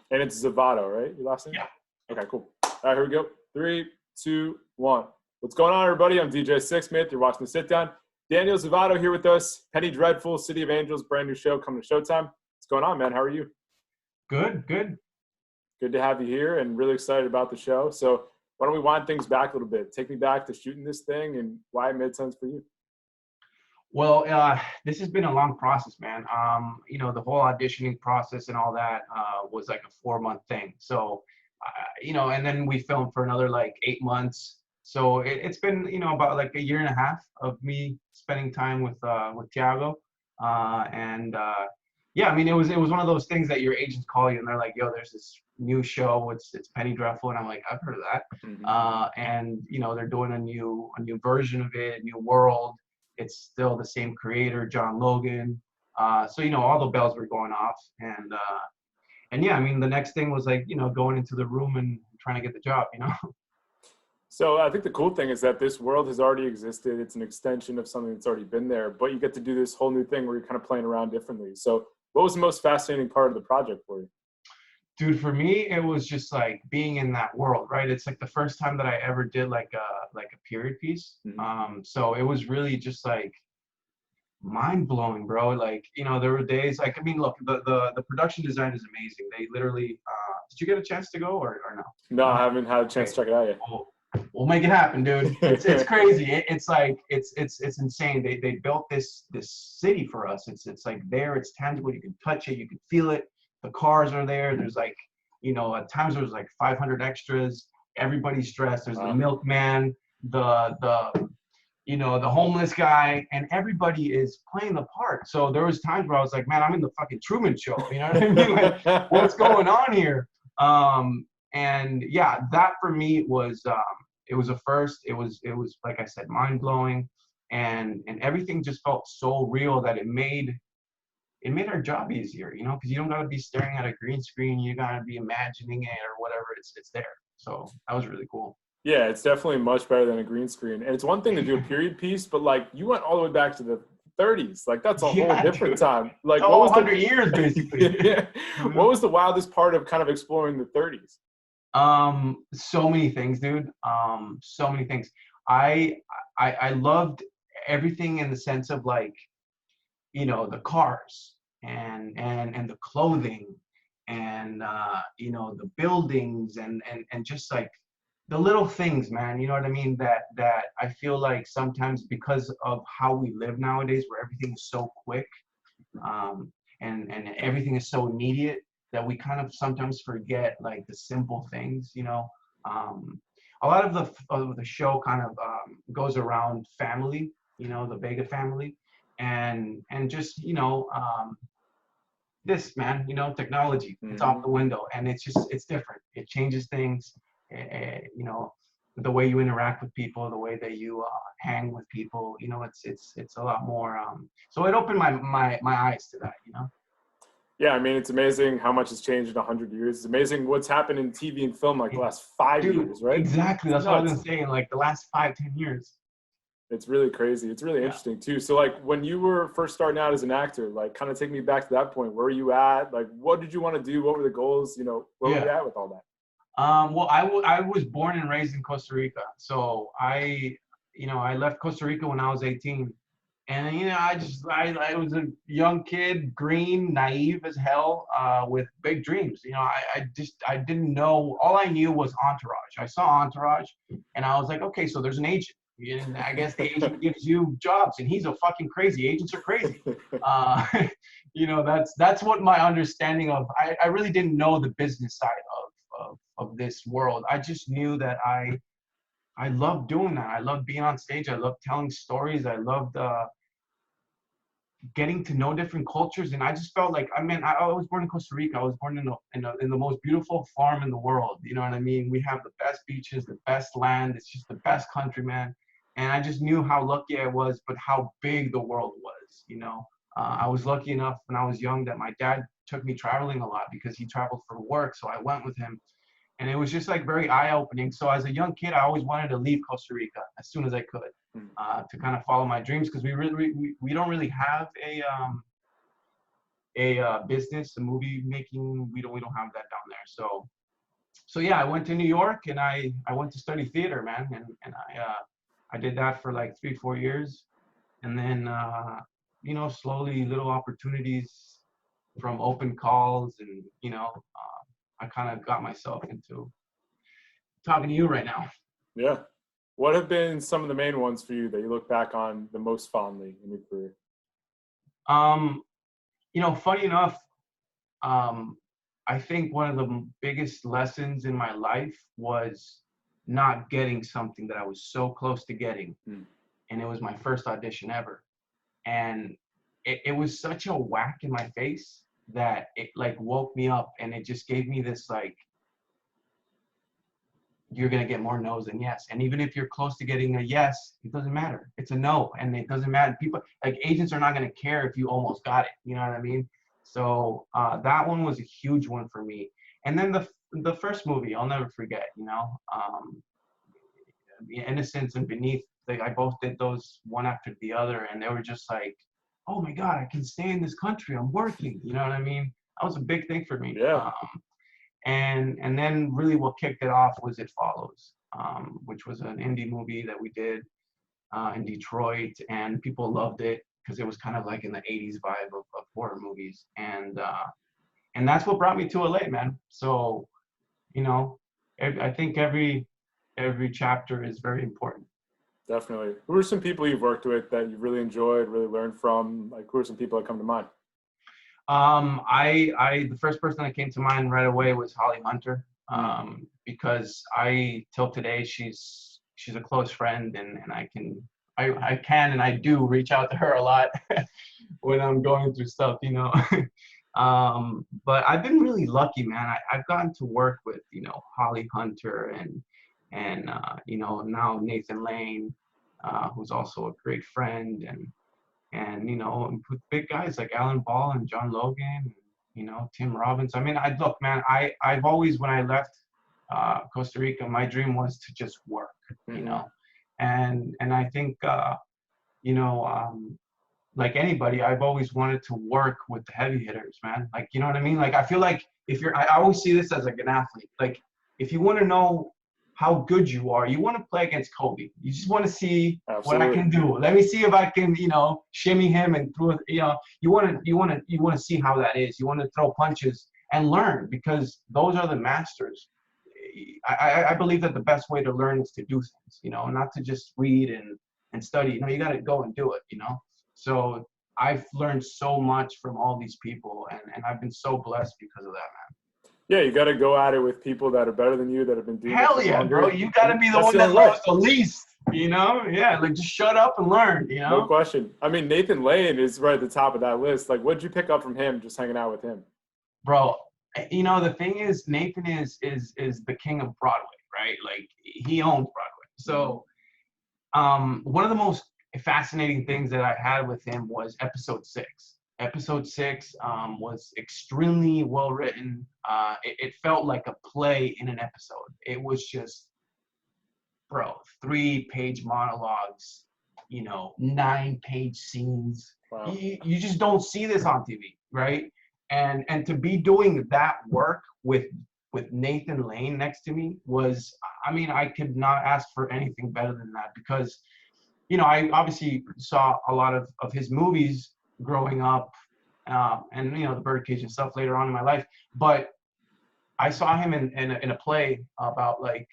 And it's Zovatto, right? Your last name? Yeah. Okay, cool. All right, here we go. 3, 2, 1. What's going on, everybody? I'm DJ Sixsmith. You're watching The Sit Down. Daniel Zovatto here with us. Penny Dreadful, City of Angels, brand new show coming to Showtime. What's going on, man? How are you? Good. Good to have you here and really excited about the show. So why don't we wind things back a little bit? Take me back to shooting this thing and why it made sense for you. Well, this has been a long process, man. The whole auditioning process and all that was like a 4-month thing. So, and then we filmed for another like 8 months. So it's been, about like a year and a half of me spending time with Thiago. Yeah, I mean, it was one of those things that your agents call you and they're like, yo, there's this new show. It's Penny Dreadful. And I'm like, I've heard of that. Mm-hmm. They're doing a new version of it, new world. It's still the same creator, John Logan. So all the bells were going off. And yeah, I mean, the next thing was like, going into the room and trying to get the job, So I think the cool thing is that this world has already existed. It's an extension of something that's already been there, but you get to do this whole new thing where you're kind of playing around differently. So what was the most fascinating part of the project for you? Dude, for me, it was just like being in that world, right? It's like the first time that I ever did like a period piece. Mm-hmm. So it was really just like mind blowing, bro. Like, there were days like, I mean, look, the production design is amazing. They literally, did you get a chance to go or no? No, I haven't had a chance to check it out yet. We'll make it happen, dude. It's crazy. It's like it's insane. They built this city for us. It's like there. It's tangible. You can touch it. You can feel it. The cars are there. There's like, at times there's like 500 extras. Everybody's dressed. There's the milkman, the homeless guy, and everybody is playing the part. So there was times where I was like, man, I'm in the fucking Truman Show. You know what I mean? Like, what's going on here? And yeah, that for me was it was a first. It was like I said, mind blowing, and everything just felt so real that it made our job easier, because you don't gotta be staring at a green screen. You gotta be imagining it or whatever. It's there. So that was really cool. Yeah, it's definitely much better than a green screen. And it's one thing to do a period piece, but like you went all the way back to the 30s. Like that's a whole different time. Like what was 100 years basically. Yeah. What was the wildest part of kind of exploring the 30s? So many things, dude. So many things. I loved everything in the sense of like, the cars and the clothing and the buildings and just like the little things, man, you know what I mean, that I feel like sometimes because of how we live nowadays where everything is so quick and everything is so immediate that we kind of sometimes forget like the simple things. A lot of the show kind of goes around family, the Vega family, and just this, man, technology. It's off the window, and it's different. It changes things. The way you interact with people, the way that you hang with people, it's a lot more. So it opened my eyes to that, Yeah, I mean, it's amazing how much has changed in 100 years. It's amazing what's happened in TV and film like the last 5 years, right? Exactly. That's what I've been saying, like the last 5-10 years. It's really crazy. It's really interesting too. So like when you were first starting out as an actor, like kind of take me back to that point. Where were you at? Like what did you want to do? What were the goals? Where were you at with all that? Well, I was born and raised in Costa Rica. So I left Costa Rica when I was 18. And, I was a young kid, green, naive as hell, with big dreams. I didn't know. All I knew was Entourage. I saw Entourage and I was like, okay, so there's an agent. And I guess the agent gives you jobs and he's a fucking crazy. Agents are crazy. That's what my understanding of, I really didn't know the business side of this world. I just knew that I loved doing that. I loved being on stage. I loved telling stories. I loved getting to know different cultures. And I just felt like, I was born in Costa Rica. I was born in the most beautiful farm in the world. You know what I mean? We have the best beaches, the best land. It's just the best country, man. And I just knew how lucky I was, but how big the world was, I was lucky enough when I was young that my dad took me traveling a lot because he traveled for work. So I went with him. And it was just like very eye-opening. So as a young kid, I always wanted to leave Costa Rica as soon as I could to kind of follow my dreams, because we don't really have a business, a movie making. We don't have that down there. So yeah, I went to New York and I went to study theater, man, and I did that for like 3-4 years, and then you know, slowly little opportunities from open calls, and you know, I kind of got myself into talking to you right now. Yeah. What have been some of the main ones for you that you look back on the most fondly in your career? You know, funny enough, I think one of the biggest lessons in my life was not getting something that I was so close to getting. And it was my first audition ever. And it was such a whack in my face that it like woke me up, and it just gave me this like, you're going to get more no's than yes. And even if you're close to getting a yes, it doesn't matter. It's a no. And it doesn't matter. People, like agents, are not going to care if you almost got it. You know what I mean? So that one was a huge one for me. And then the first movie, I'll never forget, you know, Innocence and Beneath. I both did those one after the other. And they were just like, oh my God, I can stay in this country. I'm working. You know what I mean? That was a big thing for me. Yeah. And then really what kicked it off was It Follows, which was an indie movie that we did in Detroit, and people loved it because it was kind of like in the 80s vibe of horror movies. And that's what brought me to LA, man. So, you know, I think every chapter is very important. Definitely. Who are some people you've worked with that you really enjoyed, really learned from? Like, who are some people that come to mind? The first person that came to mind right away was Holly Hunter, because till today she's a close friend, and I can and I do reach out to her a lot when I'm going through stuff, you know. But I've been really lucky, man. I've gotten to work with, you know, Holly Hunter and you know, now Nathan Lane, who's also a great friend, and you know, with big guys like Alan Ball and John Logan, you know, Tim Robbins. I mean, look, man, I've always, when I left Costa Rica, my dream was to just work, you know, and I think you know, like anybody, I've always wanted to work with the heavy hitters, man. Like, you know what I mean? Like, I feel like I always see this as like an athlete. Like, if you want to know how good you are, you want to play against Kobe. You just want to see what I can do. Let me see if I can, you know, shimmy him and throw it. You know, you want to see how that is. You want to throw punches and learn, because those are the masters. I believe that the best way to learn is to do things, you know, not to just read and study. You know, you got to go and do it, you know. So I've learned so much from all these people, and I've been so blessed because of that, man. Yeah, you got to go at it with people that are better than you, that have been doing it for longer. Bro. You got to be the one that knows the least, you know? Yeah, like just shut up and learn, you know? No question. I mean, Nathan Lane is right at the top of that list. Like, what'd you pick up from him just hanging out with him? Bro, you know, the thing is, Nathan is the king of Broadway, right? Like, he owns Broadway. So one of the most fascinating things that I had with him was episode 6. Episode 6 was extremely well written. It felt like a play in an episode. It was just, bro, 3-page monologues, you know, 9-page scenes. Wow. You just don't see this on TV, right? And to be doing that work with Nathan Lane next to me was, I mean, I could not ask for anything better than that, because, you know, I obviously saw a lot of his movies growing up, and, you know, the Birdcage and stuff later on in my life. But I saw him in a play about, like,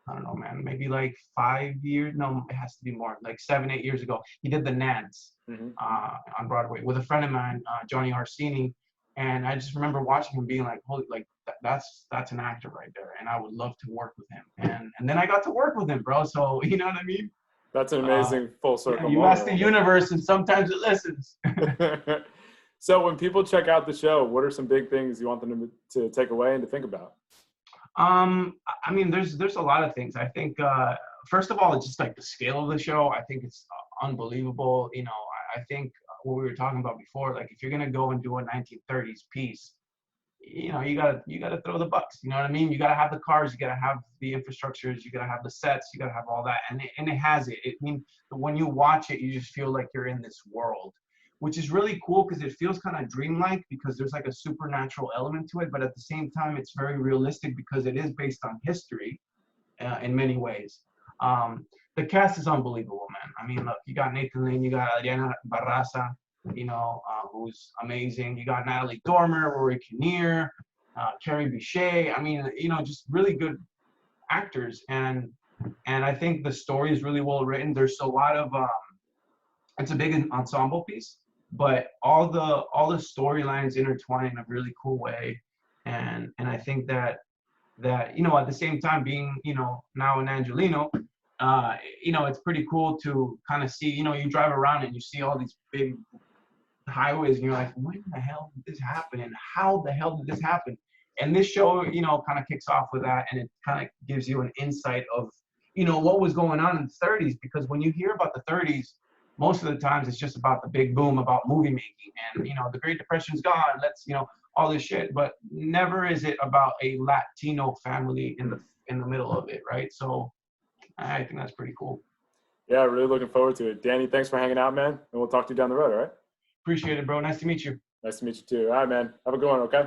I don't know, man, maybe like 5 years. No, it has to be more, like 7-8 years ago. He did The Nads on Broadway with a friend of mine, Johnny Orsini. And I just remember watching him being like, holy, like that's an actor right there. And I would love to work with him. And then I got to work with him, bro. So, you know what I mean? That's an amazing full circle. You ask the universe, and sometimes it listens. So when people check out the show, what are some big things you want them to take away and to think about? I mean, there's a lot of things. I think, first of all, it's just like the scale of the show. I think it's unbelievable. You know, I think what we were talking about before, like, if you're going to go and do a 1930s piece, you know, you gotta throw the bucks. You know what I mean? You gotta have the cars, you gotta have the infrastructures, you gotta have the sets, you gotta have all that, and it has it. I mean, when you watch it, you just feel like you're in this world. which is really cool because it feels kind of dreamlike because there's like a supernatural element to it, but at the same time, it's very realistic because it is based on history in many ways. The cast is unbelievable, man. I mean, look, you got Nathan Lane, you got Adriana Barraza, who's amazing. You got Natalie Dormer, Rory Kinnear, Carrie Bichet. I mean, just really good actors, and I think the story is really well written. There's a lot of it's a big ensemble piece, but all the storylines intertwine in a really cool way, and I think that at the same time being now an Angelino, it's pretty cool to kind of see, you drive around and you see all these big highways and you're like, when the hell did this happen and how the hell did this happen? And this show, kind of kicks off with that, and it kind of gives you an insight of, what was going on in the 30s, because when you hear about the 30s, most of the times it's just about the big boom about movie making and, the Great Depression's gone, let's, all this shit, but never is it about a Latino family in the middle of it, right? So I think that's pretty cool. Yeah, really looking forward to it. Danny, thanks for hanging out, man, and we'll talk to you down the road, all right? Appreciate it, bro. Nice to meet you. Nice to meet you too. All right, man. Have a good one, okay?